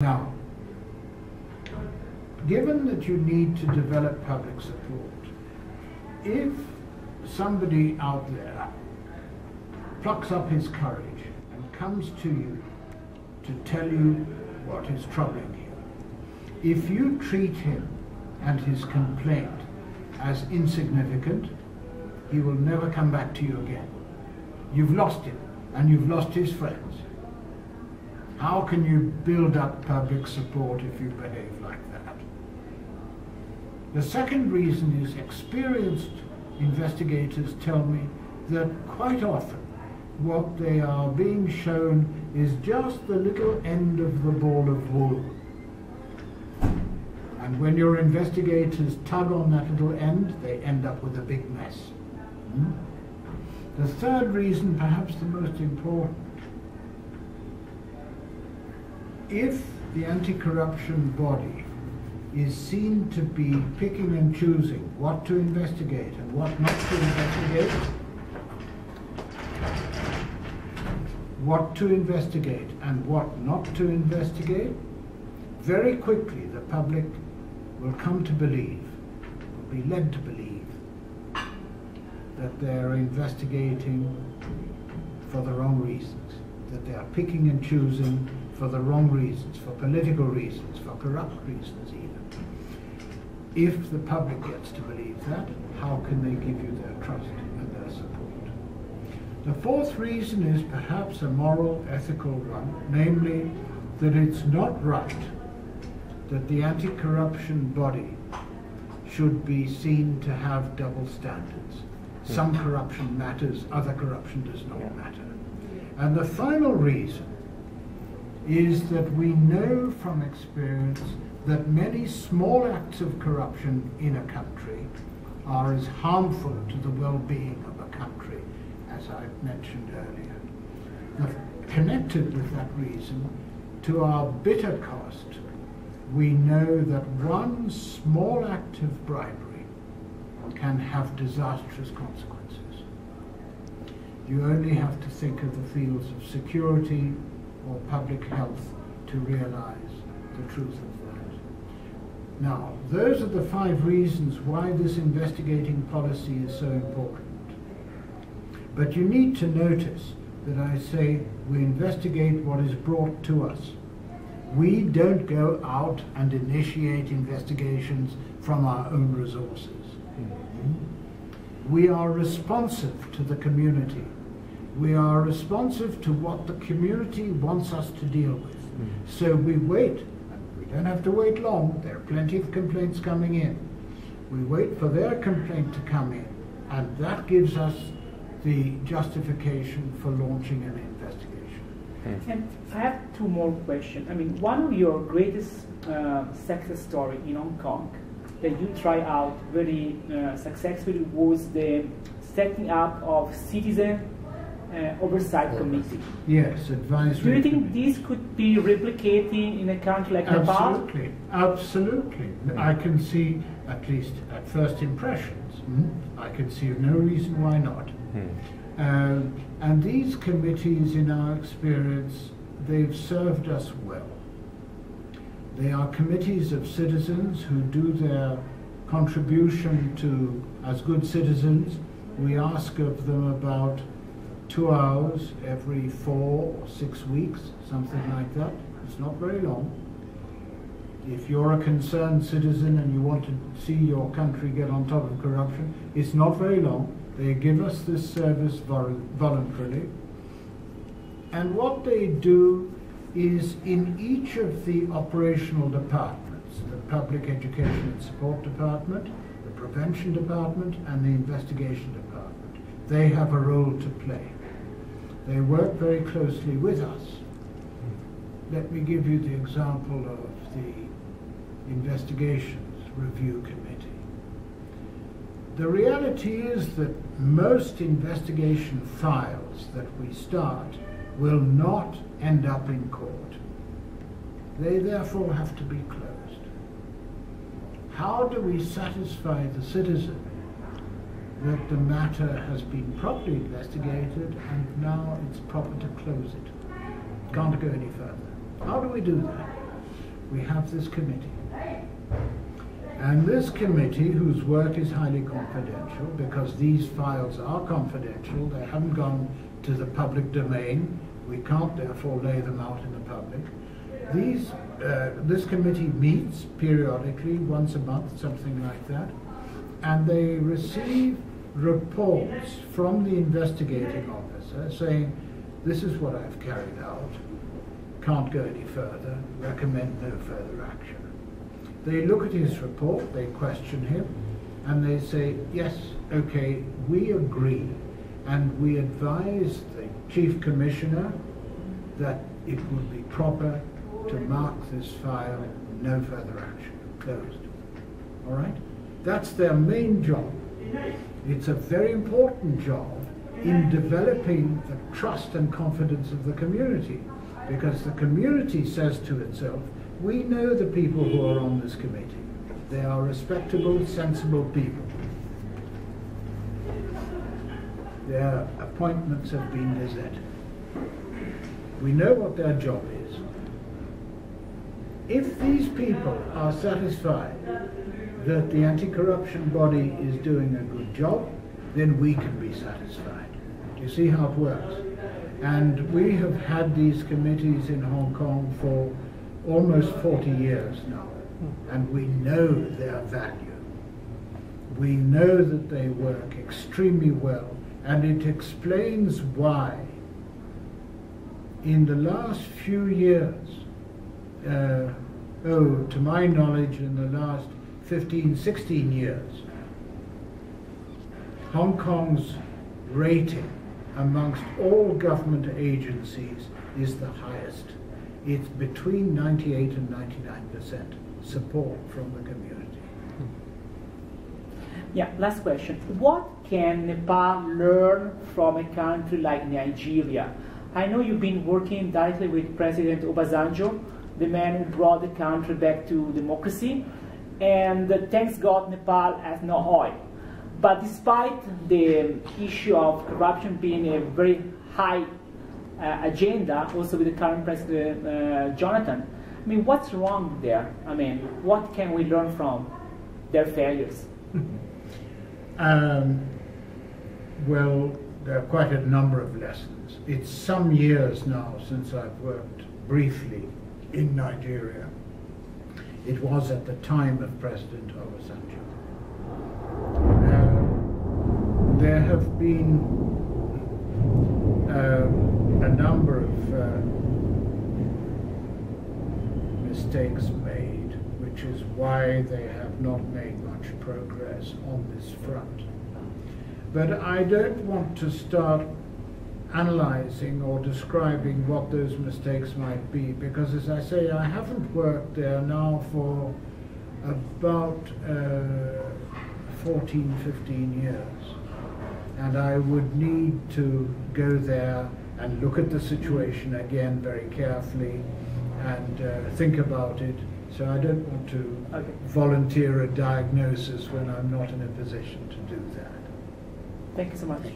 Now, given that you need to develop public support, if somebody out there plucks up his courage and comes to you to tell you what is troubling you, if you treat him and his complaint as insignificant, he will never come back to you again. You've lost him, and you've lost his friends. How can you build up public support if you behave like that? The second reason is experienced investigators tell me that quite often what they are being shown is just the little end of the ball of wool. And when your investigators tug on that little end, they end up with a big mess. The third reason, perhaps the most important, if the anti-corruption body is seen to be picking and choosing what to investigate and what not to investigate, and what not to investigate, very quickly the public will come to believe, will be led to believe, that they are investigating for the wrong reasons, that they are picking and choosing for the wrong reasons, for political reasons, for corrupt reasons even. If the public gets to believe that, how can they give you their trust and their support? The fourth reason is perhaps a moral, ethical one, namely that it's not right that the anti-corruption body should be seen to have double standards. Some corruption matters, other corruption does not matter. And the final reason is that we know from experience that many small acts of corruption in a country are as harmful to the well-being of a country, as I mentioned earlier. Connected with that reason, to our bitter cost, we know that one small act of bribery can have disastrous consequences. You only have to think of the fields of security or public health to realize the truth of that. Now, those are the 5 reasons why this investigating policy is so important. But you need to notice that I say we investigate what is brought to us. We don't go out and initiate investigations from our own resources. We are responsive to the community. We are responsive to what the community wants us to deal with. So we wait, and we don't have to wait long. There are plenty of complaints coming in. We wait for their complaint to come in, and that gives us the justification for launching an investigation. And I have 2 more questions. I mean, one of your greatest success story in Hong Kong that you try out very successfully was the setting up of citizen oversight committee. Yes, advisory. Do you think this could be replicated in a country like Nepal? Absolutely, absolutely. I can see, at least at first impressions, I can see no reason why not. And these committees, in our experience, they've served us well. They are committees of citizens who do their contribution to, as good citizens, we ask of them about 2 hours every 4 or 6 weeks, something like that. It's not very long. If you're a concerned citizen and you want to see your country get on top of corruption, it's not very long. They give us this service voluntarily. And what they do is in each of the operational departments, the Public Education and Support Department, the Prevention Department, and the Investigation Department, they have a role to play. They work very closely with us. Let me give you the example of the Investigations Review Committee. The reality is that most investigation files that we start will not end up in court. They therefore have to be closed. How do we satisfy the citizen that the matter has been properly investigated and now it's proper to close it? Can't go any further. How do we do that? we have this committee. And this committee, whose work is highly confidential, because these files are confidential, they haven't gone to the public domain, we can't therefore lay them out in the public. This committee meets periodically, once a month, something like that, and they receive reports from the investigating officer saying, this is what I've carried out, can't go any further, recommend no further action. They look at his report, they question him, and they say, yes, okay, we agree, and we advise the Chief Commissioner that it would be proper to mark this file no further action, closed. All right? That's their main job. It's a very important job in developing the trust and confidence of the community, because the community says to itself, we know the people who are on this committee. They are respectable, sensible people. Their appointments have been gazetted. We know what their job is. If these people are satisfied that the anti-corruption body is doing a good job, then we can be satisfied. Do you see how it works? And we have had these committees in Hong Kong for almost 40 years now, and we know their value. We know that they work extremely well, and it explains why in the last few years, to my knowledge, in the last 15, 16 years, Hong Kong's rating amongst all government agencies is the highest. It's between 98 and 99% support from the community. Yeah, last question. What can Nepal learn from a country like Nigeria? I know you've been working directly with President Obasanjo, the man who brought the country back to democracy, and thanks God Nepal has no oil. But despite the issue of corruption being a very high agenda, also with the current President Jonathan, I mean, what's wrong there? I mean, what can we learn from their failures? Well, there are quite a number of lessons. It's some years now since I've worked briefly in Nigeria. It was at the time of President Obasanjo. There have been a number of mistakes made, which is why they have not made much progress on this front. But I don't want to start analyzing or describing what those mistakes might be, because, as I say, I haven't worked there now for about 14, 15 years. And I would need to go there and look at the situation again very carefully and think about it. So I don't want to volunteer a diagnosis when I'm not in a position to do that. Thank you so much.